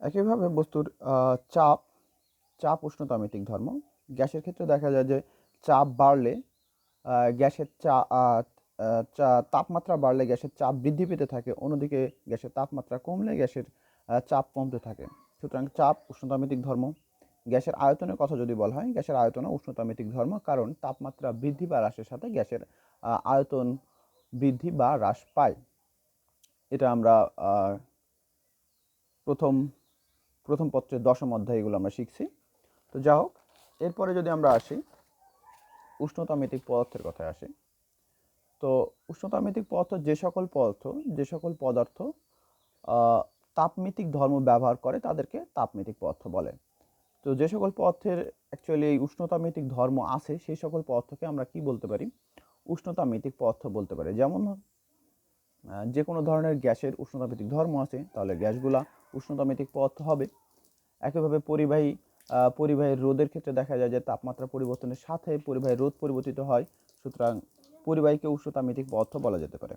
একইভাবে বস্তুর চাপ চাপ উষ্ণতামিতিক ধর্ম। গ্যাসের ক্ষেত্রে দেখা যায় যে চাপ বাড়লে গ্যাসের তাপমাত্রা বাড়লে গ্যাসের চাপ বৃদ্ধি পেতে থাকে, অন্যদিকে গ্যাসের তাপমাত্রা কমলে গ্যাসের চাপ কমতে থাকে। সুতরাং চাপ উষ্ণতামিতিক ধর্ম। গ্যাসের আয়তনের কথা যদি বলা হয়, গ্যাসের আয়তন উষ্ণতামিতিক ধর্ম, কারণ তাপমাত্রা বৃদ্ধি বা হ্রাসের সাথে গ্যাসের আয়তন বৃদ্ধি বা হ্রাস পায়। এটা আমরা প্রথম প্রথম পত্রের 10ম অধ্যায় এগুলো আমরা শিখছি। তো যা হোক, এরপরে যদি আমরা আসি উষ্ণতামিতিক পদার্থের কথায় আসি, তো উষ্ণতামিতিক পদার্থ যে সকল পদার্থ তাপমিতিক ধর্ম ব্যবহার করে তাদেরকে তাপমিতিক পদার্থ বলে। তো যে সকল পদার্থের অ্যাকচুয়ালি এই উষ্ণতামিতিক ধর্ম আছে সেই সকল পদার্থকে আমরা কি বলতে পারি? উষ্ণতামিতিক পদার্থ বলতে পারি। যেমন যে কোনো ধরনের গ্যাসের উষ্ণতামিতিক ধর্ম আছে, তাহলে গ্যাসগুলা উষ্ণতামিতিক পদার্থ হবে। একইভাবে পরিবাহীর রোধের ক্ষেত্রে দেখা যায় যে তাপমাত্রা পরিবর্তনের সাথে পরিবাহীর রোধ পরিবর্তিত হয়, সুতরাং পরিবাহীকে উষ্ণতামিতিক পদার্থ বলা যেতে পারে।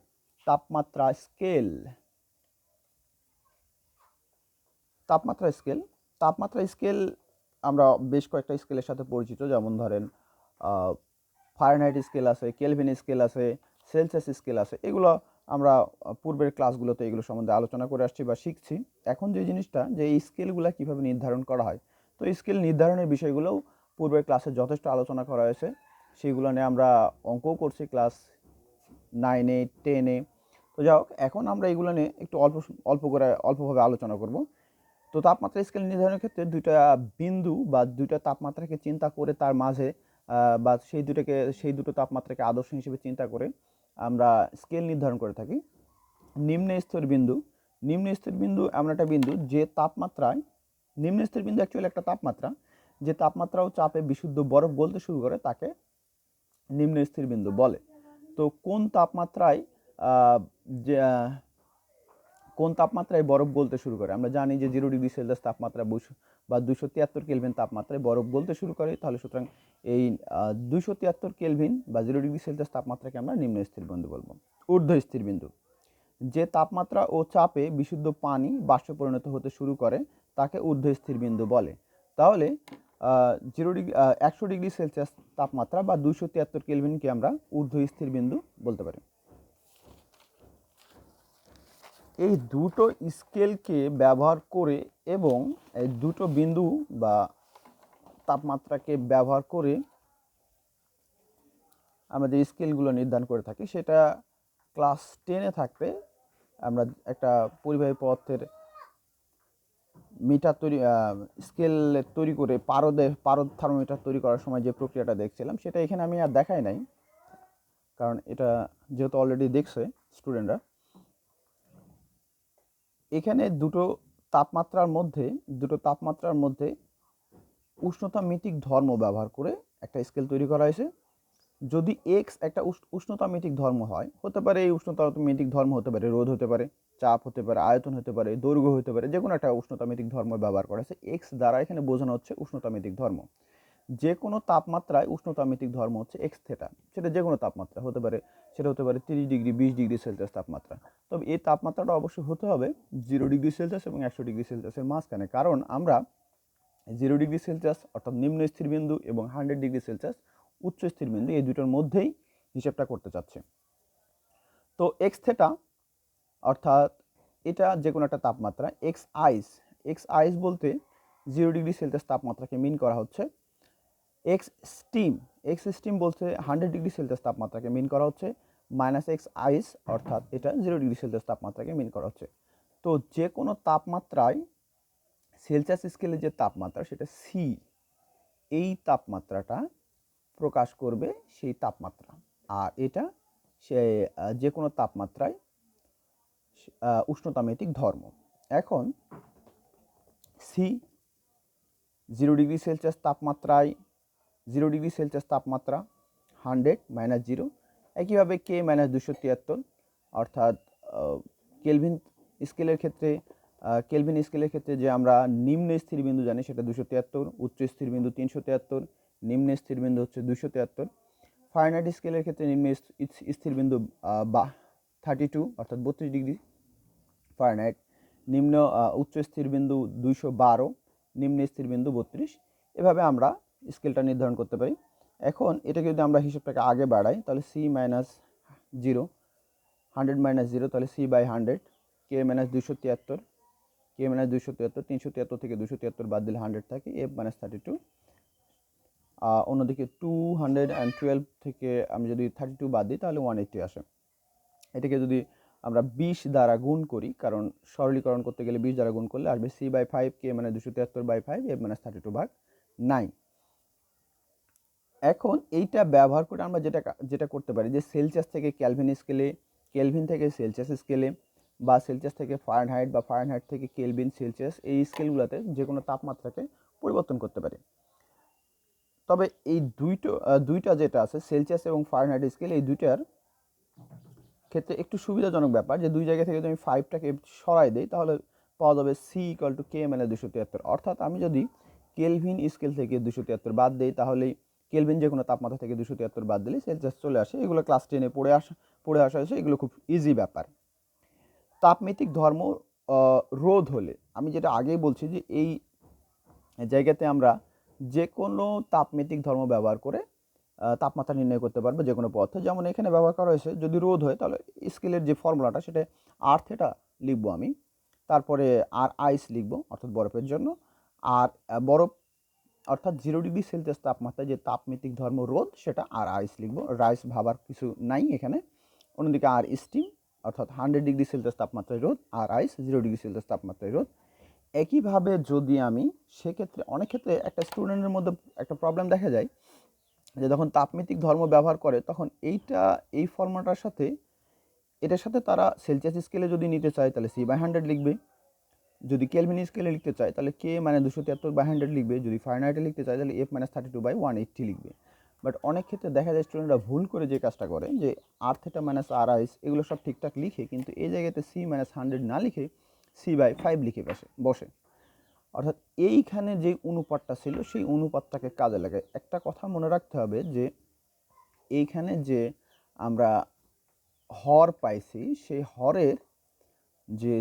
তাপমাত্রা স্কেল তাপমাত্রা স্কেল আমরা বেশ কয়েকটা স্কেলের সাথে পরিচিত, যেমন ধরেন ফারেনহাইট স্কেল আছে, কেলভিন স্কেল আছে, সেলসিয়াস স্কেল আছে। এগুলো আমরা পূর্বের ক্লাসগুলোতে এগুলো সম্বন্ধে আলোচনা করে আসছি বা শিখছি। এখন যে জিনিসটা, যে এই স্কেলগুলো কীভাবে নির্ধারণ করা হয়, তো স্কেল নির্ধারণের বিষয়গুলোও পূর্বের ক্লাসে যথেষ্ট আলোচনা করা হয়েছে। সেইগুলো নিয়ে আমরা অঙ্কও করছি ক্লাস 9-এ 10-এ। তো যাই হোক, এখন আমরা এগুলো নিয়ে একটু অল্পভাবে আলোচনা করব। তো তাপমাত্রা স্কেল নির্ধারণের ক্ষেত্রে দুইটা বিন্দু বা দুইটা তাপমাত্রাকে চিন্তা করে তার মাঝে বা সেই দুটো তাপমাত্রাকে আদর্শ হিসেবে চিন্তা করে আমরা স্কেল নির্ধারণ করে থাকি। নিম্ন স্তর বিন্দু এমন একটা বিন্দু যে তাপমাত্রায়, নিম্ন স্তর বিন্দু অ্যাকচুয়ালি একটা তাপমাত্রা, যে তাপমাত্রা ও চাপে বিশুদ্ধ বরফ গলতে শুরু করে তাকে নিম্ন স্থির বিন্দু বলে। তো কোন তাপমাত্রায় বরফ গলতে শুরু করে? আমরা জানি যে 0°C তাপমাত্রা বা 273 কেলভিন তাপমাত্রায় বরফ গলতে শুরু করে। তাহলে সুতরাং এই 273 কেলভিন বা 0°C তাপমাত্রাকে আমরা নিম্ন স্থির বিন্দু বলবো। ঊর্ধ্ব স্থির বিন্দু, যে তাপমাত্রা ও চাপে বিশুদ্ধ পানি বাষ্পে পরিণত হতে শুরু করে তাকে ঊর্ধ্ব স্থির বিন্দু বলে। তাহলে 100°C তাপমাত্রা বা 273 কেলভিনকে আমরা ঊর্ধ্ব স্থির বিন্দু বলতে পারি। এই দুটো স্কেলকে ব্যবহার করে এবং এই দুটো বিন্দু বা তাপমাত্রাকে ব্যবহার করে আমরা যে স্কেলগুলো নির্ধারণ করে থাকি, সেটা ক্লাস 10-এ থাকতে আমরা একটা পরিবাহী পদার্থের মিটার স্কেল তৈরি করে পারদ থার্মোমিটার তৈরি করার সময় যে প্রক্রিয়াটা দেখছিলাম, সেটা এখানে আমি আর দেখাই নাই, কারণ এটা যেহেতু অলরেডি দেখছে স্টুডেন্টরা। এখানে দুটো তাপমাত্রার মধ্যে উষ্ণতামিতিক ধর্ম ব্যবহার করে একটা স্কেল তৈরি করা হয়েছে। যদি এক্স একটা উষ্ণতামিতিক ধর্ম হয়, হতে পারে এই উষ্ণতামিতিক ধর্ম হতে পারে রোধ হতে পারে, চাপ হতে পারে, আয়তন হতে পারে, দৈর্ঘ্য হতে পারে, যে কোনো একটা উষ্ণতামিতিক ধর্ম ব্যবহার করা হয়েছে। এক্স দ্বারা এখানে বোঝানো হচ্ছে উষ্ণতামিতিক ধর্ম। যে কোনো তাপমাত্রায় উষ্ণতামিতিক ধর্ম হচ্ছে এক্স থেটা। সেটা যে কোনো তাপমাত্রা হতে পারে, সেটা হতে পারে 30°, 20°C তাপমাত্রা। তবে এই তাপমাত্রাটা অবশ্যই হতে হবে 0°C এবং 100°C মাঝখানে, কারণ আমরা 0°C অর্থাৎ নিম্ন স্থির বিন্দু এবং 100°C উচ্চ স্থির বিন্দু, এই দুটোর মধ্যেই হিসেবটা করতে চাচ্ছে। তো এক্স থেটা অর্থাৎ এটা যে কোনো একটা তাপমাত্রা। এক্স আইস বলতে 0°C তাপমাত্রাকে মিন করা হচ্ছে। এক্স স্টিম বলতে 100°C তাপমাত্রাকে মিন করা হচ্ছে। -X আইস অর্থাৎ এটা 0°C তাপমাত্রাকে মিন করা হচ্ছে। তো যে কোনো তাপমাত্রায় সেলসিয়াস স্কেলে যে তাপমাত্রা, সেটা সি, এই তাপমাত্রাটা প্রকাশ করবে সেই তাপমাত্রা। আর এটা যে কোনো তাপমাত্রায় উষ্ণতামিতিক ধর্ম। এখন সি 0°C তাপমাত্রায় 0°C তাপমাত্রা 100 - 0। একইভাবে K - 273 অর্থাৎ কেলভিন স্কেলের ক্ষেত্রে যে আমরা নিম্ন স্থির বিন্দু জানি সেটা 273, উচ্চ স্থির বিন্দু 373, নিম্ন স্থির বিন্দু হচ্ছে 273। ফারেনহাইট স্কেলের ক্ষেত্রে নিম্ন স্থির বিন্দু 32 অর্থাৎ 32°F। নিম্ন উচ্চ স্থিরবিন্দু 212, নিম্ন স্থিরবিন্দু 32। এভাবে আমরা স্কেলটা নির্ধারণ করতে পারি। এখন এটাকে যদি আমরা হিসাবটাকে আগে বাড়াই তাহলে c মাইনাস 0, 100 মাইনাস 0, তাহলে c by 100, k minus 273, k minus 273, 373 থেকে 273 বাদ দিলে 100 থাকে, f মাইনাস 32। অন্যদিকে 212 থেকে আমি যদি 32 বাদ দিই তাহলে 180 আসে। এটাকে যদি আমরা 20 দ্বারা গুণ করি, কারণ সরলীকরণ করতে গেলে 20 দ্বারা গুণ করলে আসবে c বাই 5, k মানে 273/5, f মাইনাস 32/9। এখন এইটা ব্যবহার করে আমরা যেটা করতে পারি যে সেলসিয়াস থেকে কেলভিন স্কেলে, কেলভিন থেকে সেলসিয়াস স্কেলে, বা সেলসিয়াস থেকে ফারেনহাইট বা ফারেনহাইট থেকে কেলভিন, সেলসিয়াস, এই স্কেলগুলোতে যে কোনো তাপমাত্রাকে পরিবর্তন করতে পারি। তবে এই দুইটা যেটা আছে সেলসিয়াস এবং ফারেনহাইট স্কেল, এই দুইটার ক্ষেত্রে একটু সুবিধাজনক ব্যাপার যে দুই জায়গা থেকে যদি আমি 5টাকে সরাই দিই তাহলে পাওয়া যাবে c = k মানে 273। অর্থাৎ আমি যদি কেলভিন স্কেল থেকে 273 বাদ দিই তাহলেই কেলভিন যে কোনো তাপমাত্রা থেকে 273 বাদ দিলে সেলসিয়াস চলে আসে। এগুলো ক্লাস 10-এ পড়ে আসা হয়েছে, এগুলো খুব ইজি ব্যাপার। তাপমিতিক ধর্ম রোধ হলে, আমি যেটা আগেই বলছি যে এই জায়গাতে আমরা যে কোনো তাপমিতিক ধর্ম ব্যবহার করে তাপমাত্রা নির্ণয় করতে পারবো যে কোনো পদার্থ। যেমন এখানে ব্যবহার করা হয়েছে যদি রোধ হয় তাহলে স্কেলের যে ফর্মুলাটা সেটা আর থিটা লিখবো আমি, তারপরে আর আইস লিখবো অর্থাৎ বরফের জন্য, আর বরফ অর্থাৎ 0 ডিগ্রি সেলসিয়াস তাপমাত্রায় যে তাপমিতিক ধর্ম রোধ সেটা আর আইস লিখবো। রাইস ভাবার কিছু নাই এখানে। অন্যদিকে আর স্টিম অর্থাৎ 100 ডিগ্রি সেলসিয়াস তাপমাত্রায় রোধ, আর আইস 0 ডিগ্রি সেলসিয়াস তাপমাত্রায় রোধ। একইভাবে যদি আমি সেক্ষেত্রে অনেক ক্ষেত্রে একটা স্টুডেন্টের মধ্যে একটা প্রবলেম দেখা যায় যে যখন তাপমিতিক ধর্ম ব্যবহার করে তখন এই ফর্মুলাটার সাথে এটার সাথে তারা সেলসিয়াস স্কেলে যদি নিতে চায় তাহলে c বাই 100 লিখবে, যদি কেলভিন স্কেলে লিখতে চায় তাহলে k মানে 273/100 লিখবে, যদি ফারেনহাইটে লিখতে চায় তাহলে f মাইনাস 32/180 লিখবে। বাট অনেক ক্ষেত্রে দেখা যায় স্টুডেন্টরা ভুল করে যে কাজটা করে যে আর থিটা মাইনাস আর আইস এগুলো সব ঠিকঠাক লিখে কিন্তু এই জায়গাতে c মাইনাস 100 না লিখে c বাই 5 লিখে বসে। অর্থাৎ এইখানে যে অনুপাতটা ছিল সেই অনুপাতটাকে কাজে লাগায়। একটা কথা মনে রাখতে হবে যে এইখানে যে আমরা হর পাইছি সেই হরের যে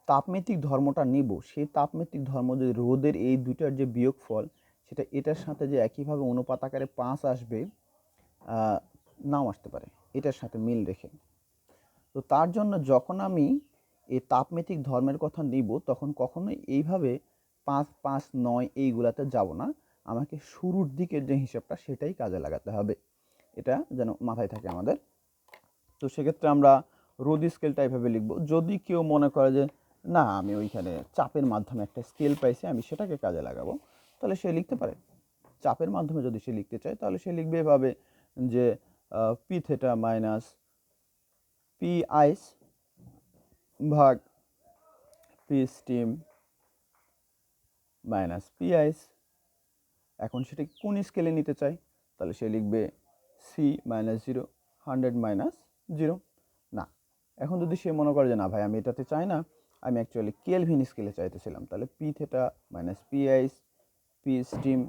তাপমিতিক ধর্মটা নিব সেই তাপমিতিক ধর্ম যদি রোদের এই দুইটার যে বিয়োগফল সেটা এটার সাথে যে একইভাবে অনুপাত আকারে 5 আসবে নাও আসতে পারে এটার সাথে মিল রেখে। তো তার জন্য যখন আমি এই তাপমিতিক ধর্মের কথা নিব তখন কখনোই এইভাবে 5, 5, 9 এইগুলাতে যাব না, আমাকে শুরুর দিকের যে হিসাবটা সেটাই কাজে লাগাতে হবে, এটা যেন মাথায় থাকে আমাদের। তো সেক্ষেত্রে আমরা রোদ স্কেলটা এইভাবে লিখব। যদি কেউ মনে করে যে না আমি ওইখানে চাপের মাধ্যমে একটা স্কেল পাইছি আমি সেটাকে কাজে লাগাবো, তাহলে সে লিখতে পারে। চাপের মাধ্যমে যদি সে লিখতে চায় তাহলে সে লিখবে এভাবে যে পি থেটা মাইনাস পি আইস ভাগ পি স্টিম মাইনাস পি আইস। এখন সেটা কোন স্কেলে নিতে চাই তাহলে সে লিখবে সি মাইনাস 0, 100 মাইনাস 0। না, এখন যদি সে মনে করে যে না ভাই আমি এটাতে চাই না, আমি অ্যাকচুয়ালি কেলভিন স্কেলে চাইতেছিলাম, তাহলে পি থেটা মাইনাস পি আইস পি স্টিম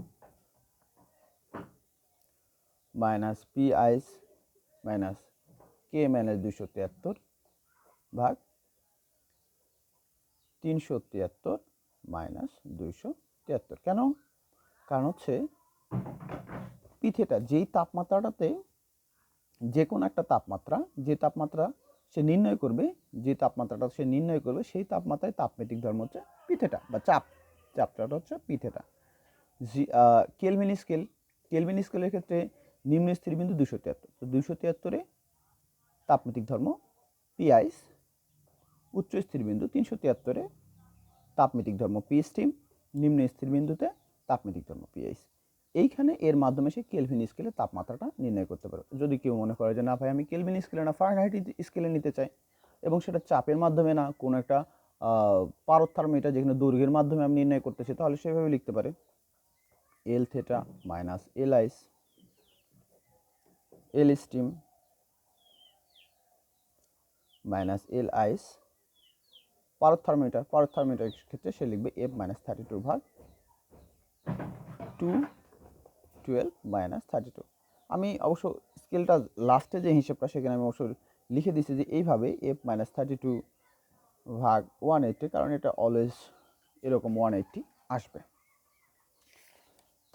মাইনাস পি আইস মাইনাস কে মাইনাস 273 ভাগ 373 মাইনাস 273। কেন? কারণ হচ্ছে পি থেটা যেই তাপমাত্রাটাতে যে কোনো একটা তাপমাত্রা যে তাপমাত্রা সে নির্ণয় করবে সেই তাপমাত্রায় তাপমিতিক ধর্ম হচ্ছে পি থেটা বা চাপটা হচ্ছে পি থেটা। কেলভিন স্কেলের ক্ষেত্রে নিম্ন স্থিরবিন্দু 273, তো 273-এ তাপমিতিক ধর্ম পি আইস, উচ্চ স্থিরবিন্দু 373-এ তাপমিতিক ধর্ম পি স্টিম, নিম্ন স্থিরবিন্দুতে তাপমিতিক ধর্ম পি আইস। এইখানে এর মাধ্যমে সে কেলভিন স্কেলে তাপমাত্রাটা নির্ণয় করতে পারবে। যদি কেউ মনে করে যে না ভাই আমি কেলভিন স্কেলে না ফারেনহাইট স্কেলে নিতে চাই এবং সেটা চাপের মাধ্যমে না কোনো একটা পারদ থার্মোমিটার যেখানে দৈর্ঘ্যের মাধ্যমে আমি নির্ণয় করতেছি তাহলে সেভাবে লিখতে পারে এল থেটা মাইনাস এল আইস এল স্টিম মাইনাস এল আইস। পারদ থার্মোমিটারের ক্ষেত্রে সে লিখবে এফ মাইনাস 32 ভাগ 212 মাইনাস 32। আমি অবশ্য স্কেলটা লাস্টে যে হিসেবটা সেখানে আমি অবশ্য লিখে দিচ্ছি যে এইভাবে এফ মাইনাস 32 ভাগ 180, কারণ এটা অলওয়েজ এরকম 180 আসবে।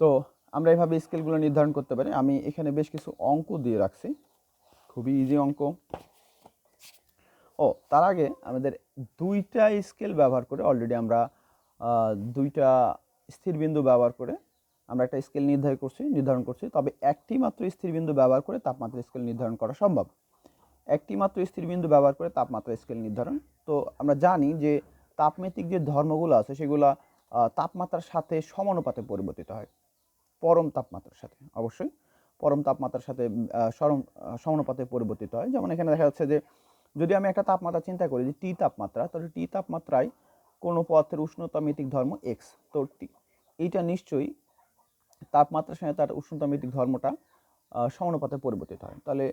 তো আমরা এভাবে স্কেলগুলো নির্ধারণ করতে পারি। আমি এখানে বেশ কিছু অঙ্ক দিয়ে রাখছি, খুবই ইজি অঙ্ক। তার আগে আমাদের দুইটা স্কেল ব্যবহার করে অলরেডি আমরা দুইটা স্থিরবিন্দু ব্যবহার করে আমরা একটা স্কেল নির্ধারণ করছি। তবে একটি মাত্র স্থিরবিন্দু ব্যবহার করে তাপমাত্রা স্কেল নির্ধারণ করা সম্ভব। একটি মাত্র স্থিরবিন্দু ব্যবহার করে তাপমাত্রা স্কেল নির্ধারণ। তো আমরা জানি যে তাপমিতিক যে ধর্মগুলো আছে সেগুলো তাপমাত্রার সাথে সমানুপাতে পরিবর্তিত হয়। পরম তাপমাত্রার সাথে, অবশ্যই পরম তাপমাত্রার সাথে সমানুপাতে পরিবর্তিত হয়। যেমন এখানে দেখা যাচ্ছে যে যদি আমি একটা তাপমাত্রা চিন্তা করি যে টি তাপমাত্রা, তাহলে টি তাপমাত্রায় কোনো পদার্থের উষ্ণতা মিতিক ধর্ম এক্স। তো এইটা নিশ্চয়ই তাপমাত্রার সঙ্গে তার উষ্ণতা মিতিক ধর্মটা সমানুপাতে পরিবর্তিত হয়। তাহলে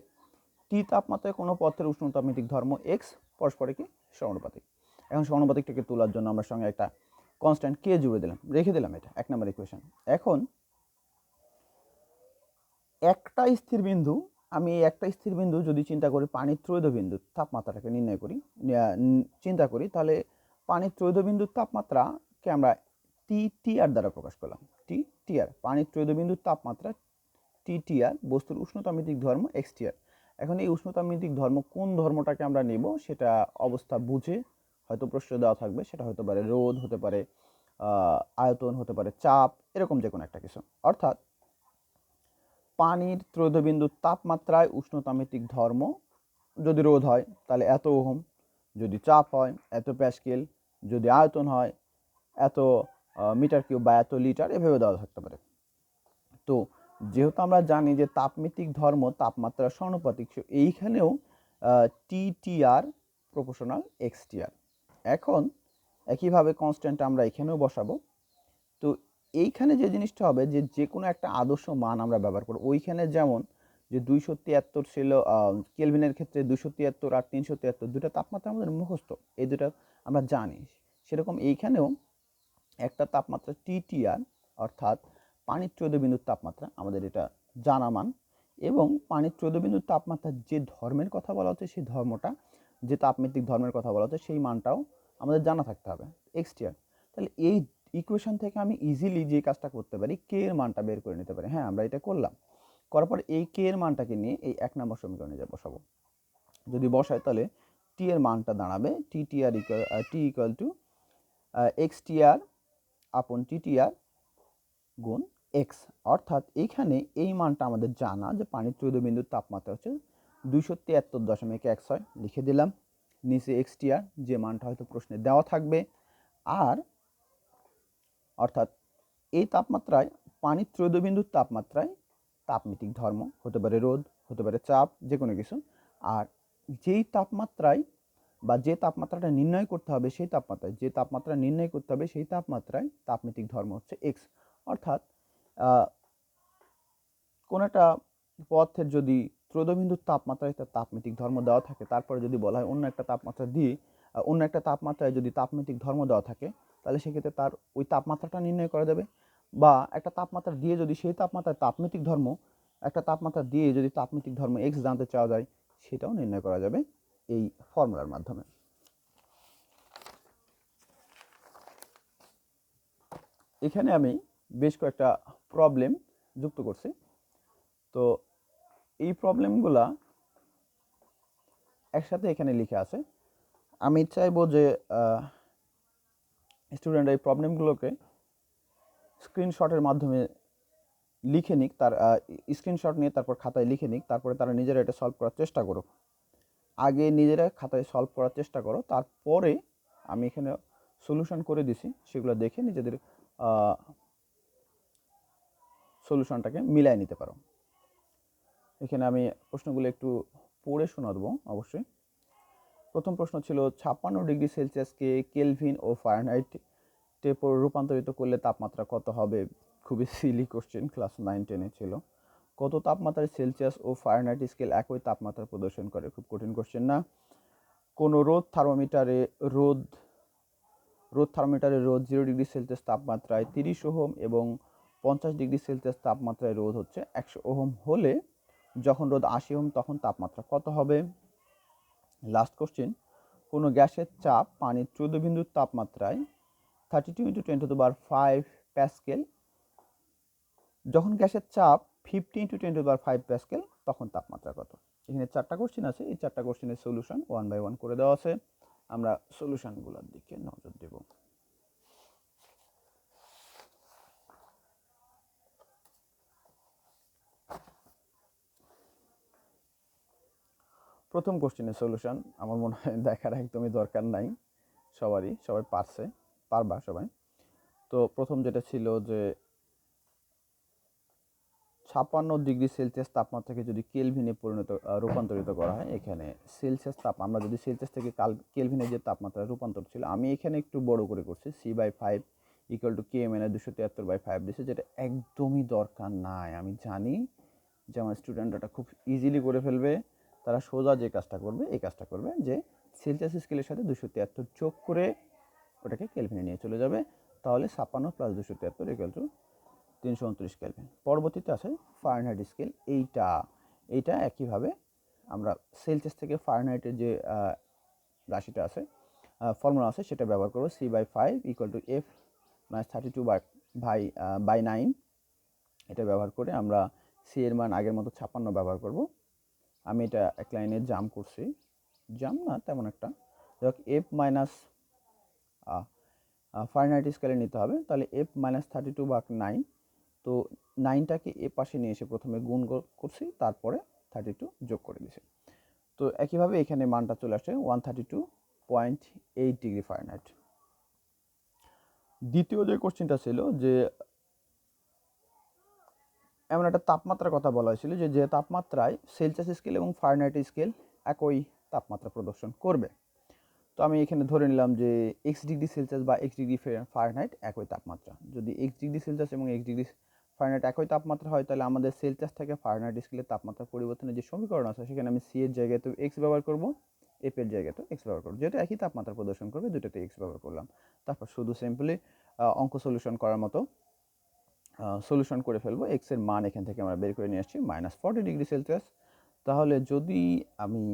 টি তাপমাত্রায় কোনো পদার্থের উষ্ণতা মিতিক ধর্ম এক্স পরস্পরে কি সমানুপাতিক। এখন সমানুপাতিকটাকে তোলার জন্য আমরা সঙ্গে একটা কনস্ট্যান্ট কে জুড়ে দিলাম, রেখে দিলাম, এটা 1 নম্বর ইকুয়েশন। এখন একটা স্থির বিন্দু, আমি একটা স্থির বিন্দু যদি চিন্তা করি পানির ত্রৈধ বিন্দুর তাপমাত্রাটাকে নির্ণয় করি, চিন্তা করি, তাহলে পানির ত্রৈধ বিন্দুর তাপমাত্রাকে আমরা টি.টি.আর দ্বারা প্রকাশ করলাম। টি.টি.আর পানির ত্রৈধ বিন্দুর তাপমাত্রা টি.টি.আর, বস্তুর উষ্ণতামিতিক ধর্ম এক্স.টি.আর। এখন এই উষ্ণতামিতিক ধর্ম কোন ধর্মটাকে আমরা নেব সেটা অবস্থা বুঝে হয়তো প্রশ্ন দেওয়া থাকবে। সেটা হতে পারে রোধ, হতে পারে আয়তন, হতে পারে চাপ, এরকম যে কোনো একটা কিছু। অর্থাৎ পানির ত্রৈধ বিন্দুর তাপমাত্রায় উষ্ণতামিতিক ধর্ম, যদি রোধ হয় তাহলে এত ওহম, যদি চাপ হয় এত প্যাসকেল, যদি আয়তন হয় এত মিটার কিউব বা এত লিটার, এভাবে দেওয়া থাকতে পারে। তো যেহেতু আমরা জানি যে তাপমিতিক ধর্ম তাপমাত্রার সমানুপাতিক, এইখানেও টি.টি.আর প্রপোর্শনাল এক্স.টি.আর। এখন একইভাবে কনস্ট্যান্ট আমরা এখানেও বসাবো। তো এইখানে যে জিনিসটা হবে যে যে কোনো একটা আদর্শ মান আমরা ব্যবহার করব। ওইখানে যেমন যে 273 ছিল কেলভিনের ক্ষেত্রে, 273 আর 373 দুটো তাপমাত্রা আমাদের মুখস্থ, এই দুটো আমরা জানি। সেরকম এইখানেও একটা তাপমাত্রা টি.টি.আর, অর্থাৎ পানির ত্রৈধ বিন্দুর তাপমাত্রা, আমাদের এটা জানা মান। এবং পানির ত্রৈধ বিন্দুর তাপমাত্রার যে ধর্মের কথা বলা হচ্ছে, সেই ধর্মটা, যে তাপমিতিক ধর্মের কথা বলা হচ্ছে, সেই মানটাও আমাদের জানা থাকতে হবে, এক্স.টি.আর। তাহলে এই ইকুয়েশন থেকে আমি ইজিলি যে কাজটা করতে পারি, কে এর মানটা বের করে নিতে পারি। হ্যাঁ, আমরা এটা করলাম। করার পর এই কে এর মানটাকে নিয়ে এই 1 নম্বর সমীকরণে যা বসাবো। যদি বসাই তাহলে টি এর মানটা দাঁড়াবে টি.টি.আর ইকুয়াল টু এক্স.টি.আর আপন টি.টি.আর গুণ এক্স। অর্থাৎ এইখানে এই মানটা আমাদের জানা যে পানির ত্রৈধ বিন্দুর তাপমাত্রা হচ্ছে 273.16, লিখে দিলাম। নিচে এক্স.টি.আর, যে মানটা হয়তো প্রশ্নে দেওয়া থাকবে। আর অর্থাৎ এই তাপমাত্রায়, পানির ত্রৈধ বিন্দুর তাপমাত্রায় তাপমিতিক ধর্ম, হতে পারে রোধ, হতে পারে চাপ, যে কোনো কিছু। আর যেই তাপমাত্রায় বা যে তাপমাত্রাটা নির্ণয় করতে হবে, সেই তাপমাত্রায়, যে তাপমাত্রা নির্ণয় করতে হবে সেই তাপমাত্রায় তাপমিতিক ধর্ম হচ্ছে এক্স। অর্থাৎ কোন একটা পদার্থের যদি ত্রৈধবিন্দুর তাপমাত্রায় তার তাপমিতিক ধর্ম দেওয়া থাকে, তারপরে যদি বলা হয় অন্য একটা তাপমাত্রা দিয়ে, অন্য একটা তাপমাত্রায় যদি তাপমিতিক ধর্ম দেওয়া থাকে, তাহলে সেক্ষেত্রে তার ওই তাপমাত্রাটা নির্ণয় করা যাবে। বা একটা তাপমাত্রা দিয়ে যদি সেই তাপমাত্রায় তাপমিতিক ধর্ম, একটা তাপমাত্রা দিয়ে যদি তাপমিতিক ধর্ম এক্স জানতে চাওয়া যায়, সেটাও নির্ণয় করা যাবে এই ফর্মুলার মাধ্যমে। এখানে আমি বেশ কয়েকটা প্রবলেম যুক্ত করছি। তো এই প্রবলেমগুলা একসাথে এখানে লিখে আছে। আমি চাইবো যে স্টুডেন্টরা এই প্রবলেমগুলোকে স্ক্রিনশটের মাধ্যমে লিখে নিক, তার স্ক্রিনশট নিয়ে তারপর খাতায় লিখে নিক, তারপরে তারা নিজেরা এটা সলভ করার চেষ্টা করো। আগে নিজেরা খাতায় সলভ করার চেষ্টা করো, তারপরে আমি এখানে সলিউশন করে দিছি, সেগুলো দেখে নিজেদের সলিউশনটাকে মিলাই নিতে পারো। এখানে আমি প্রশ্নগুলো একটু পড়ে শোনা দেবো অবশ্যই। প্রথম প্রশ্ন ছিল 56 ডিগ্রি সেলসিয়াসকে কেলভিন ও ফারেনহাইটে রূপান্তরিত করলে তাপমাত্রা কত হবে? খুবই সিলি কোশ্চেন, ক্লাস 9-10-এ ছিল। কত তাপমাত্রায় সেলসিয়াস ও ফারেনহাইট স্কেল একই তাপমাত্রা প্রদর্শন করে? খুব কঠিন কোশ্চেন না? কোনো রোদ থার্মোমিটারে রোদ 0 ডিগ্রি সেলসিয়াস তাপমাত্রায় 30 ওহম এবং 50 ডিগ্রি সেলসিয়াস তাপমাত্রায় রোধ হচ্ছে 100 ওহম হলে যখন রোধ 80 ওহম তখন তাপমাত্রা কত হবে? লাস্ট কোশ্চেন, কোনো গ্যাসের চাপ পানির 14 বিন্দুর তাপমাত্রায় 32 × 10⁵ প্যাসকেল, যখন গ্যাসের চাপ 50 × 10⁵ প্যাসকেল তখন তাপমাত্রা কত? এখানে 4টা কোশ্চেন আছে, এই 4টা কোশ্চেনের সলিউশন 1 বাই 1 করে দেওয়া আছে। আমরা সলিউশনগুলোর দিকে নজর দেব। প্রথম কোশ্চেনের সলিউশন আমার মনে হয় দেখার একদমই দরকার নাই, সবাই পারবা সবাই। তো প্রথম যেটা ছিল যে 56 ডিগ্রি সেলসিয়াস তাপমাত্রাকে যদি কেলভিনে রূপান্তরিত করা হয়, এখানে সেলসিয়াস তাপ আমরা যদি সেলসিয়াস থেকে কেলভিনে যে তাপমাত্রা রূপান্তর ছিল, আমি এখানে একটু বড় করে করছি, C/5 = K - 273/5 দিছে, যেটা একদমই দরকার নাই। আমি জানি যে আমার স্টুডেন্টরা খুব ইজিলি করে ফেলবে, তারা সোজা যে কাজটা করবে এই কাজটা করবে যে সেলসিয়াস স্কেলের সাথে 273 যোগ করে ওটাকে কেলভিনে নিয়ে চলে যাবে, তাহলে 56 + 273 = 329 কেলভিন। পরবর্তীতে আছে ফারেনহাইট স্কেল। এইটা একইভাবে আমরা সেলসিয়াস থেকে ফারেনহাইটের যে রাশিটা আছে, ফর্মুলা আছে, সেটা ব্যবহার করব। C/5 = F - 32/9। এটা ব্যবহার করে আমরা সি এর মান আগের মতো 56 ব্যবহার করব। আমি এটা এক লাইনে জাম্প করছি, জাম্প না তেমন একটা, F মাইনাস ফারেনহাইট স্কেলে নিতে হবে, তাহলে F - 32/9। তো 9টাকে এ পাশে নিয়ে এসে প্রথমে গুণ করছি, তারপরে 32 যোগ করে দিছি। তো একইভাবে এখানে মানটা চলে আসছে 132.8 ডিগ্রি ফারেনহাইট। দ্বিতীয় যে কোশ্চেনটা ছিল যে এমন একটা তাপমাত্রার কথা বলা হয়েছিল যে তাপমাত্রায় সেলসিয়াস স্কেল এবং ফারেনহাইট স্কেল একই তাপমাত্রা প্রদর্শন করবে। তো আমি এখানে ধরে নিলাম যে x ডিগ্রি সেলসিয়াস বা x ডিগ্রি ফারেনহাইট একই তাপমাত্রা। যদি x ডিগ্রি সেলসিয়াস এবং x ডিগ্রি ফারেনহাইট একই তাপমাত্রা হয়, তাহলে আমাদের সেলসিয়াস থেকে ফারেনহাইট স্কেলের তাপমাত্রা পরিবর্তনের যে সমীকরণ আছে, সেখানে আমি c এর জায়গায় তো x ব্যবহার করব, f এর জায়গায় তো x ব্যবহার করব, যেহেতু একই তাপমাত্রা প্রদর্শন করবে দুটোতে x ব্যবহার করলাম। তারপর শুধু সিম্পলি অঙ্ক সলিউশন করার মতো সলিউশন করে ফেলবো। x এর মান এখান থেকে আমরা বের করে নিয়ে আসছি -40 ডিগ্রি সেলসিয়াস। তাহলে যদি আমি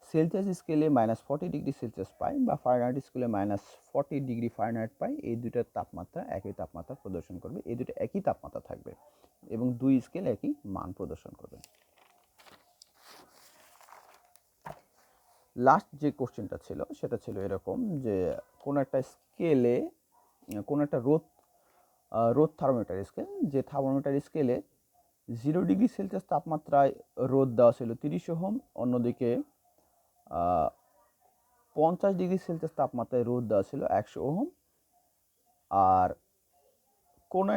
সেলসিয়াস স্কেলে -40 ডিগ্রি সেলসিয়াস পাই বা ফারেনহাইট স্কেলে -40 ডিগ্রি ফারেনহাইট পাই, এই দুইটার তাপমাত্রা একই তাপমাত্রা প্রদর্শন করবে, এই দুটো একই তাপমাত্রা থাকবে এবং দুই স্কেল একই মান প্রদর্শন করবে। লাস্ট যে কোশ্চেনটা ছিল সেটা ছিল এরকম যে কোনো একটা স্কেলে, কোনো একটা রোদ থার্মোমিটার স্কেল, যে থার্মোমিটার স্কেলে 0 ডিগ্রি সেলসিয়াস তাপমাত্রায় রোদ দেওয়া ছিল 30 ওহম, অন্যদিকে 50 ডিগ্রি সেলসিয়াস তাপমাত্রায় রোদ দেওয়া ছিল 100 ওহম। আর কোনো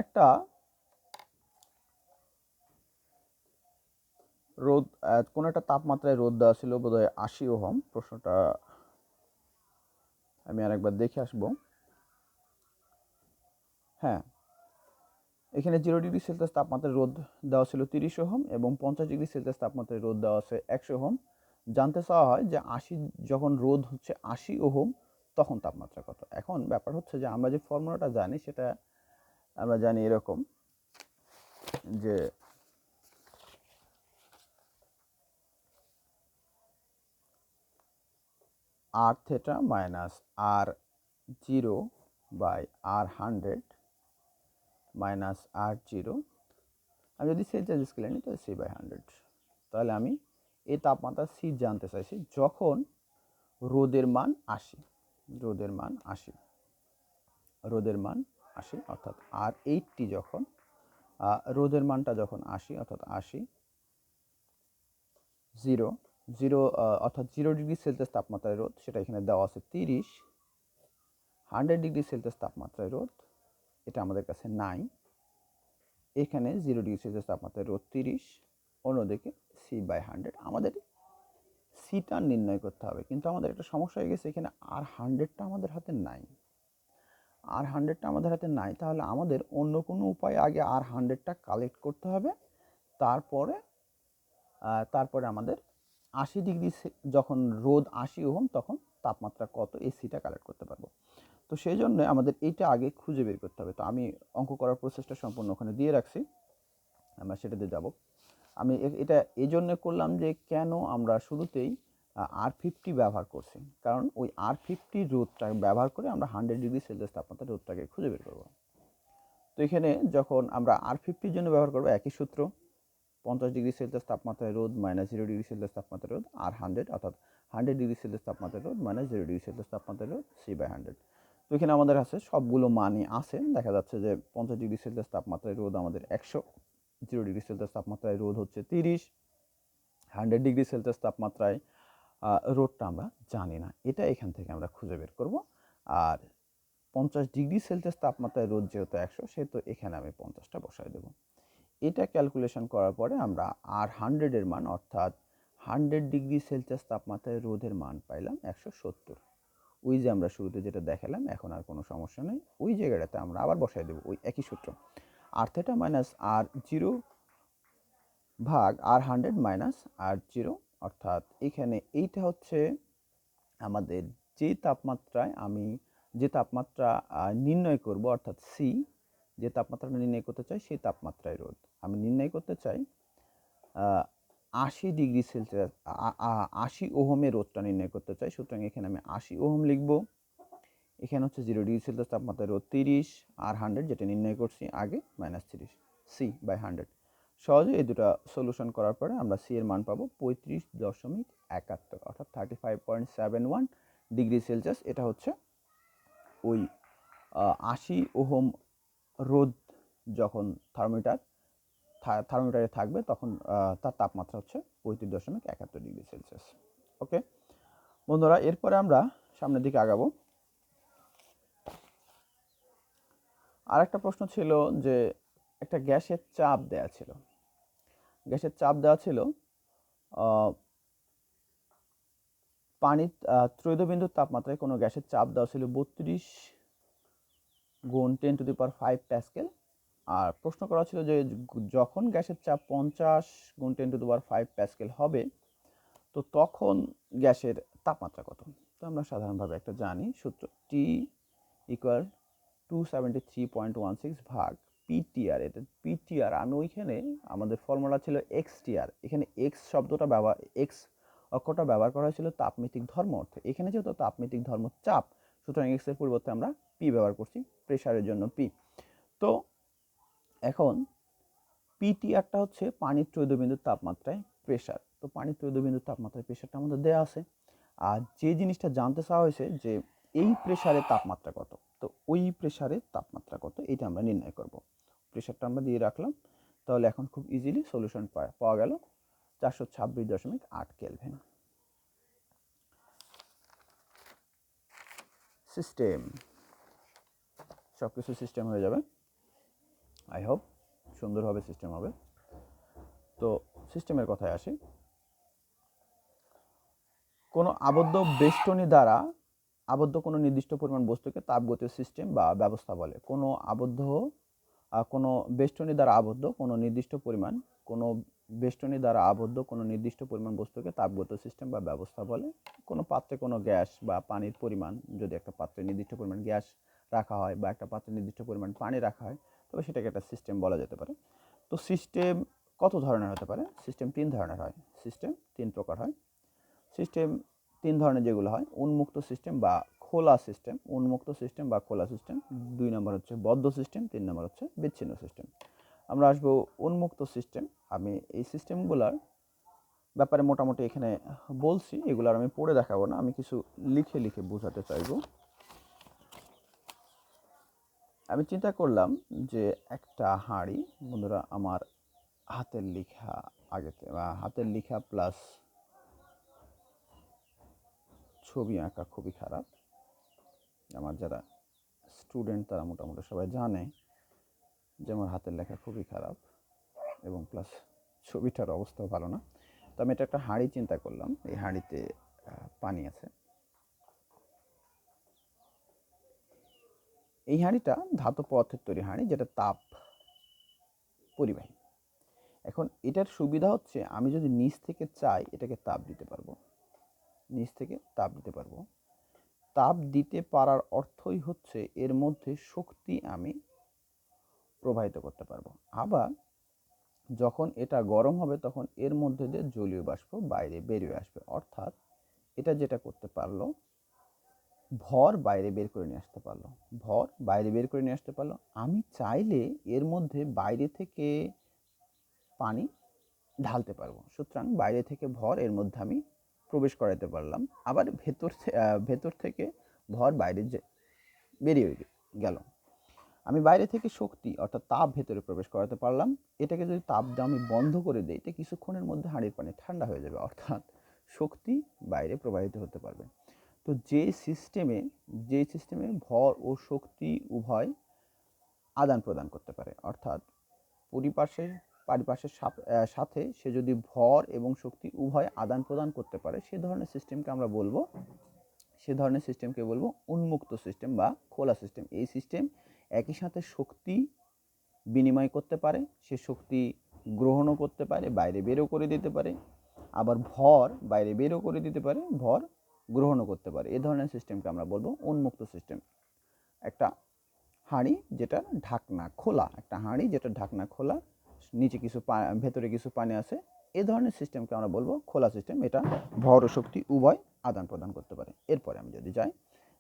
একটা তাপমাত্রায় রোদ দেওয়া ছিল বোধহয় 80 ওহম। প্রশ্নটা আমি আরেকবার দেখে আসবো। হ্যাঁ, এখানে 0 ডিগ্রি সেলসিয়াস তাপমাত্রায় রোদ দেওয়া ছিল 30 ওহম এবং 50 ডিগ্রি সেলসিয়াস তাপমাত্রায় রোদ দেওয়া আছে 100 ওহম। জানতে চাওয়া হয় যে যখন রোদ হচ্ছে 80 ওহম তখন তাপমাত্রা কত। এখন ব্যাপার হচ্ছে যে আমরা যে ফর্মুলাটা জানি সেটা আমরা জানি এরকম যে r θ - r0/r100 - r0। আমি যদি সেলসিয়াস স্কেলে নিই তাহলে C/100। তাহলে আমি এই তাপমাত্রা C জানতে চাইছি যখন রোদের মান 80, রোদের মান 80 অর্থাৎ R80 যখন রোদের মানটা যখন 80 অর্থাৎ 80 অর্থাৎ 0 ডিগ্রি সেলসিয়াস তাপমাত্রায় রোদ, সেটা এখানে দেওয়া আছে 30। 100 ডিগ্রি সেলসিয়াস তাপমাত্রায় রোদ, এটা আমাদের কাছে নাই। এখানে 0 ডিগ্রি সেলসিয়াস তাপমাত্রায় রোদ 30, অন্যদিকে C/100। আমাদের সিটা নির্ণয় করতে হবে, কিন্তু আমাদের একটা সমস্যা হয়ে গেছে, এখানে R100টা আমাদের হাতে নাই। তাহলে আমাদের অন্য কোনো উপায়ে আগে R100টা কালেক্ট করতে হবে, তারপরে আমাদের 80 ডিগ্রি যখন রোদ 80 ওহম তখন তাপমাত্রা কত এই সিটা কালেক্ট করতে পারবো। তো সেই জন্য আমাদের এইটা আগে খুঁজে বের করতে হবে। তো আমি অঙ্ক করার প্রসেসটা সম্পূর্ণ ওখানে দিয়ে রাখছি, আমরা সেটাতে যাব। আমি এটা এই জন্য করলাম যে কেন আমরা শুরুতেই R50 ব্যবহার করছি, কারণ ওই R50 রোধটা ব্যবহার করে আমরা 100°C তাপমাত্রা রোধটাকে খুঁজে বের করব। তো এখানে যখন আমরা R50-র জন্য ব্যবহার করব একই সূত্র, 50°C তাপমাত্রায় রোধ মাইনাস 0°C তাপমাত্রায় রোধ, আর 100 অর্থাৎ 100°C তাপমাত্রায় রোধ মাইনাস 0°C তাপমাত্রায় রোধ C/100। তো এখানে আমাদের আছে সবগুলো মানই আছে, দেখা যাচ্ছে যে 50°C তাপমাত্রায় রোধ আমাদের 100, 0°C তাপমাত্রায় রোধ হচ্ছে 30, 100°C তাপমাত্রায় রোধটা আমরা জানি না, এটা এখান থেকে আমরা খুঁজে বের করব। আর 50°C তাপমাত্রায় রোধ যেহেতু 100, সেহেতু এখানে আমি 50টা বসাই দেব। এটা ক্যালকুলেশন করার পরে আমরা R100 এর মান অর্থাৎ 100°C তাপমাত্রায় রোধের মান পাইলাম 170। ওই যে আমরা শুরুতে যেটা দেখালাম, এখন আর কোনো সমস্যা নেই, ওই জায়গাটাতে আমরা আবার বসাই দেব ওই একই সূত্র, R θ মাইনাস R0 ভাগ R100 মাইনাস R0, অর্থাৎ এখানে এইটা হচ্ছে আমাদের যে তাপমাত্রা নির্ণয় করব, অর্থাৎ সি, যে তাপমাত্রাটা নির্ণয় করতে চাই সেই তাপমাত্রায় রোধ আমি নির্ণয় করতে চাই 80°C, 80 ওহমের রোধটা নির্ণয় করতে চাই। সুতরাং এখানে আমি 80 ওহম লিখব। এখানে হচ্ছে 0°C তাপমাত্রায় রোধ 30, আর 100 যেটা নির্ণয় করছি আগে মাইনাস 30, C/100। সহজে এই দুটো সলিউশন করার পরে আমরা সি এর মান পাবো 35.71, অর্থাৎ 35.71°C। এটা হচ্ছে ওই 80 ওহম রোধ যখন থার্মোমিটারে থাকবে তখন তার তাপমাত্রা হচ্ছে 35.71°C। ওকে বন্ধুরা, এরপরে আমরা সামনের দিকে আগাবো। আর একটা প্রশ্ন ছিল যে একটা গ্যাসের চাপ দেওয়া ছিল, পানির ত্রৈধবিন্দুর তাপমাত্রায় কোনো গ্যাসের চাপ দেওয়া ছিল 32 গুণ 10⁵ প্যাসকেল। আর প্রশ্ন করা ছিল যে যখন গ্যাসের চাপ 50 গুণ 10⁵ প্যাসকেল হবে, তো তখন গ্যাসের তাপমাত্রা কত? তো আমরা সাধারণভাবে একটা জানি সূত্র, T = 273.16 ভাগ PTR। এটা PTR আমি ওইখানে আমাদের ফর্মুলা ছিল XTR, এখানে X অক্ষরটা ব্যবহার করা হয়েছিল তাপমিতিক ধর্ম অর্থে। এখানে যেহেতু তাপমিতিক ধর্ম চাপ, সুতরাং X এর পরিবর্তে আমরা P ব্যবহার করছি, প্রেসারের জন্য P। তো এখন PTRটা হচ্ছে পানির ত্রৈধবিন্দুর তাপমাত্রায় প্রেসার। তো পানির ত্রৈধবিন্দুর তাপমাত্রায় প্রেসারটা আমাদের দেওয়া আছে, আর যে জিনিসটা জানতে চাওয়া হয়েছে যে এই প্রেসারের তাপমাত্রা কত, তো ওই প্রেসারের তাপমাত্রা কত এটা আমরা নির্ণয় করব। প্রেসারটা আমরা দিয়ে রাখলাম, তাহলে এখন খুব ইজিলি সলিউশন পাওয়া গেল 426.8 কেলভিন। সিস্টেম, সব কিছু সিস্টেম হয়ে যাবে, আই হোপ সুন্দরভাবে সিস্টেম হবে। তো সিস্টেমের কথায় আসি, কোনো আবদ্ধ বেষ্টনী দ্বারা আবদ্ধ কোনো নির্দিষ্ট পরিমাণ বস্তুকে তাপগতীয় সিস্টেম বা ব্যবস্থা বলে। কোনো বেষ্টনী দ্বারা আবদ্ধ কোনো নির্দিষ্ট পরিমাণ বস্তুকে তাপগতীয় সিস্টেম বা ব্যবস্থা বলে। কোনো পাত্রে কোনো গ্যাস বা পানির পরিমাণ, যদি একটা পাত্রে নির্দিষ্ট পরিমাণ গ্যাস রাখা হয় বা একটা পাত্রে নির্দিষ্ট পরিমাণ পানি রাখা হয়, তবে সেটাকে একটা সিস্টেম বলা যেতে পারে। তো সিস্টেম কত ধরনের হতে পারে? সিস্টেম 3 ধরনের হয়। সিস্টেম 3 প্রকার হয়। সিস্টেম 3 ধরনের যেগুলো হয়, উন্মুক্ত সিস্টেম বা খোলা সিস্টেম। 2 নম্বর হচ্ছে বদ্ধ সিস্টেম, 3 নম্বর হচ্ছে বিচ্ছিন্ন সিস্টেম। আমরা আসবো উন্মুক্ত সিস্টেম। আমি এই সিস্টেমগুলোর ব্যাপারে মোটামুটি এখানে বলছি, এগুলোর আমি পড়ে দেখাবো না, আমি কিছু লিখে বোঝাতে চাইবো। আমি চিন্তা করলাম যে একটা হাঁড়ি, বন্ধুরা আমার হাতের লেখা প্লাস ছবি আঁকা খুবই খারাপ। আমার যারা স্টুডেন্ট তারা মোটামুটি সবাই জানে যে আমার হাতের লেখা খুবই খারাপ, এবং প্লাস ছবিটার অবস্থাও ভালো না। তো আমি এটা একটা হাঁড়ি চিন্তা করলাম, এই হাঁড়িতে পানি আছে। এই হাঁড়িটা ধাতব পদার্থের তৈরি হাঁড়ি, যেটা তাপ পরিবাহী। এখন এটার সুবিধা হচ্ছে আমি যদি নিচ থেকে চাই এটাকে তাপ দিতে পারবো, তাপ দিতে পারার অর্থই হচ্ছে এর মধ্যে শক্তি আমি প্রবাহিত করতে পারবো। আবার যখন এটা গরম হবে তখন এর মধ্যে দিয়ে জলীয় বাষ্প বাইরে বেরিয়ে আসবে, অর্থাৎ এটা যেটা করতে পারলো, ভর বাইরে বের করে নিয়ে আসতে পারলো, ভর বাইরে বের করে নিয়ে আসতে পারলো। আমি চাইলে এর মধ্যে বাইরে থেকে পানি ঢালতে পারবো, সুতরাং বাইরে থেকে ভর এর মধ্যে আমি প্রবেশ করাতে পারলাম, আবার ভেতর থেকে ভর বাইরে বেরিয়ে গেল। আমি বাইরে থেকে শক্তি অর্থাৎ তাপ ভেতরে প্রবেশ করাতে পারলাম। এটাকে যদি তাপ দিয়ে আমি বন্ধ করে দিই, তো কিছুক্ষণের মধ্যে হাঁড়ির পানি ঠান্ডা হয়ে যাবে, অর্থাৎ শক্তি বাইরে প্রবাহিত হতে পারবে। তো যে সিস্টেমে ভর ও শক্তি উভয় আদান প্রদান করতে পারে, অর্থাৎ পারিপার্শ্বের সাথে সে যদি ভর এবং শক্তি উভয় আদান প্রদান করতে পারে, সে ধরনের সিস্টেমকে বলবো উন্মুক্ত সিস্টেম বা খোলা সিস্টেম। এই সিস্টেম একই সাথে শক্তি বিনিময় করতে পারে, সে শক্তি গ্রহণও করতে পারে, বাইরে বেরও করে দিতে পারে, আবার ভর বাইরে বেরও করে দিতে পারে, ভর গ্রহণও করতে পারে। এই ধরনের সিস্টেমকে আমরা বলবো উন্মুক্ত সিস্টেম। একটা হাঁড়ি যেটা ঢাকনা খোলা, নিচে ভেতরে কিছু পানি আছে, এই ধরনের সিস্টেমকে আমরা বলবো খোলা সিস্টেম। এটা ভর ও শক্তি উভয় আদান প্রদান করতে পারে। এরপরে আমি যদি যাই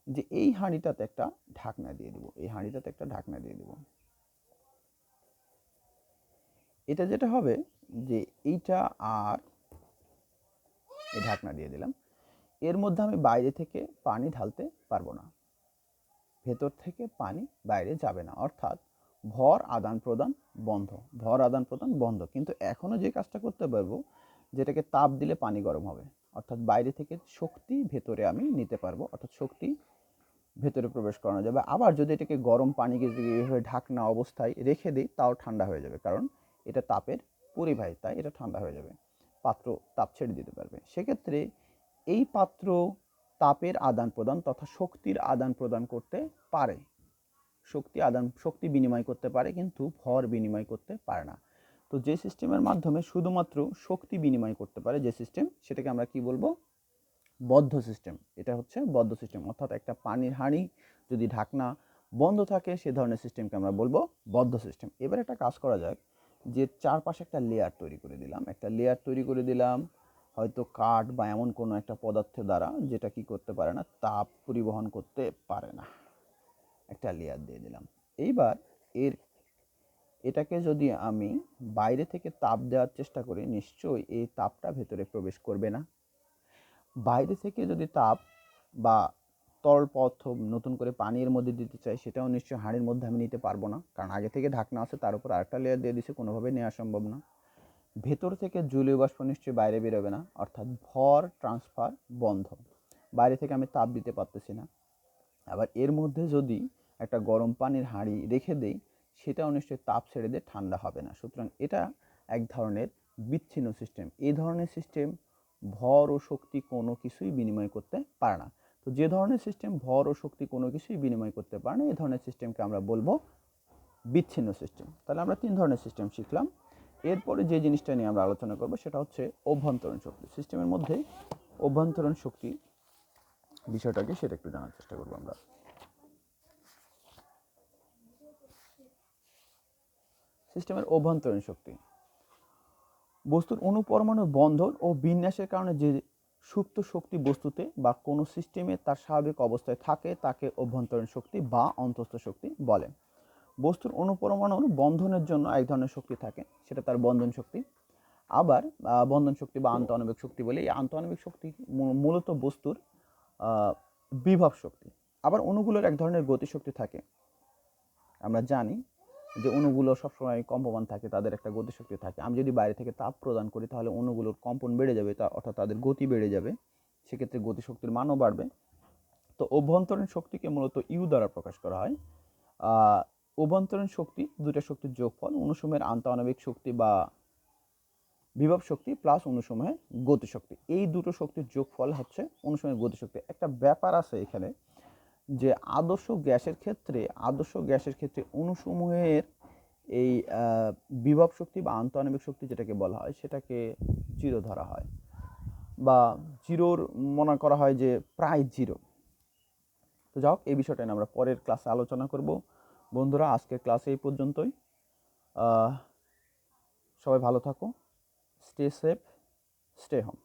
যে এই হাঁড়িটাতে একটা ঢাকনা দিয়ে দিব, এটা যেটা হবে যে এইটা আর এই ঢাকনা দিয়ে দিলাম, এর মধ্যে আমি বাইরে থেকে পানি ঢালতে পারবো না, ভেতর থেকে পানি বাইরে যাবে না, অর্থাৎ ভর আদান প্রদান বন্ধ। কিন্তু এখনো যে কাজটা করতে পারবো, যেটাকে তাপ দিলে পানি গরম হবে, অর্থাৎ বাইরে থেকে শক্তি ভেতরে আমি নিতে পারবো, অর্থাৎ শক্তি ভেতরে প্রবেশ করানো যাবে। আবার যদি এটাকে গরম পানিকে এইভাবে ঢাকনা অবস্থায় রেখে দিই, তাও ঠান্ডা হয়ে যাবে, কারণ এটা তাপের পরিবাহী, তাই এটা ঠান্ডা হয়ে যাবে, পাত্র তাপ ছেড়ে দিতে পারবে। সেক্ষেত্রে এই পাত্র তাপের আদান প্রদান তথা শক্তির আদান প্রদান করতে পারে, শক্তি বিনিময় করতে পারে, কিন্তু ভর বিনিময় করতে পারে না। তো যে সিস্টেমের মাধ্যমে শুধুমাত্র শক্তি বিনিময় করতে পারে যে সিস্টেম, সেটাকে আমরা কি বলবো? বদ্ধ সিস্টেম। এটা হচ্ছে বদ্ধ সিস্টেম, অর্থাৎ একটা পানির হাঁড়ি যদি ঢাকনা বন্ধ থাকে, সে ধরনের সিস্টেমকে আমরা বলবো বদ্ধ সিস্টেম। এবার একটা কাজ করা যাক, যে চারপাশে একটা লেয়ার তৈরি করে দিলাম, হয়তো কাঠ বা এমন কোনো একটা পদার্থের দ্বারা, যেটা কি করতে পারে না, তাপ পরিবহন করতে পারে না, একটা লেয়ার দিয়ে দিলাম। এইবার এটাকে যদি আমি বাইরে থেকে তাপ দেওয়ার চেষ্টা করি, নিশ্চয়ই এই তাপটা ভেতরে প্রবেশ করবে না। বাইরে থেকে যদি তাপ বা তরল পদার্থ নতুন করে পানির মধ্যে দিতে চাই, সেটাও নিশ্চয়ই হাঁড়ির মধ্যে আমি নিতে পারবো না, কারণ আগে থেকে ঢাকনা আছে, তার উপর আরেকটা লেয়ার দিয়ে দিচ্ছে, কোনোভাবে নেওয়া সম্ভব না। ভেতর থেকে জলীয় বাষ্প নিশ্চয়ই বাইরে বেরোবে না, অর্থাৎ ভর ট্রান্সফার বন্ধ, বাইরে থেকে আমি তাপ দিতে পারতেছি না। আবার এর মধ্যে যদি একটা গরম পানির হাঁড়ি রেখে দেই, সেটাও নিশ্চয়ই তাপ ছেড়ে দিয়ে ঠান্ডা হবে না। সুতরাং এটা এক ধরনের বিচ্ছিন্ন সিস্টেম। এই ধরনের সিস্টেম ভর ও শক্তি কোনো কিছুই বিনিময় করতে পারে না। তো যে ধরনের সিস্টেম ভর ও শক্তি কোনো কিছুই বিনিময় করতে পারে না, এই ধরনের সিস্টেমকে আমরা বলবো বিচ্ছিন্ন সিস্টেম। তাহলে আমরা 3 ধরনের সিস্টেম শিখলাম। এরপরে যে জিনিসটা নিয়ে আমরা আলোচনা করব, সেটা হচ্ছে অভ্যন্তরীণ শক্তি। সিস্টেমের মধ্যে অভ্যন্তরীণ শক্তি বিষয়টাকে সেটা একটু জানার চেষ্টা করবো আমরা। সিস্টেমের অভ্যন্তরীণ শক্তি বস্তুর অণুপরমাণুর বন্ধন ও বিন্যাসের কারণে যে সুপ্ত শক্তি বস্তুতে বা কোনো সিস্টেমে তার স্বাভাবিক অবস্থায় থাকে, তাকে অভ্যন্তরীণ শক্তি বা অন্তস্থ শক্তি বলে। বস্তুর অণুপরমাণুর বন্ধনের জন্য এক ধরনের শক্তি থাকে, সেটা তার বন্ধন শক্তি। আবার বন্ধন শক্তি বা আন্তঃআণবিক শক্তি বলে, এই আন্তঃআণবিক শক্তি মূলত বস্তুর বিভব শক্তি। আবার অণুগুলোর এক ধরনের গতিশক্তি থাকে। আমরা জানি যে অণুগুলো সবসময় কম্পমান থাকে, তাদের একটা গতিশক্তি থাকে। আমি যদি বাইরে থেকে তাপ প্রদান করি, তাহলে অণুগুলোর কম্পন বেড়ে যাবে, অর্থাৎ তাদের গতি বেড়ে যাবে, সেক্ষেত্রে গতিশক্তির মানও বাড়বে। তো অভ্যন্তরীণ শক্তিকে মূলত ইউ দ্বারা প্রকাশ করা হয়। অভ্যন্তরীণ শক্তি দুটো শক্তির যোগফল, অণুসমূহের আন্তঃআণবিক শক্তি বা বিভব শক্তি প্লাস অণুসমূহের গতিশক্তি। এই দুটো শক্তির যোগফল হচ্ছে অণুসমূহের গতিশক্তি। একটা ব্যাপার আছে এখানে, যে আদর্শ গ্যাসের ক্ষেত্রে অণুসমূহের এই বিভব শক্তি বা আন্তঃআণবিক শক্তি যেটাকে বলা হয়, সেটাকে জিরো ধরা হয়, বা জিরোর মনে করা হয় যে প্রায় জিরো। তো যাই হোক, এই বিষয়টা নিয়ে আমরা পরের ক্লাসে আলোচনা করব। বন্ধুরা, আজকের ক্লাসে এই পর্যন্তই। সবাই ভালো থাকো, স্টে সেফ, স্টে হোম।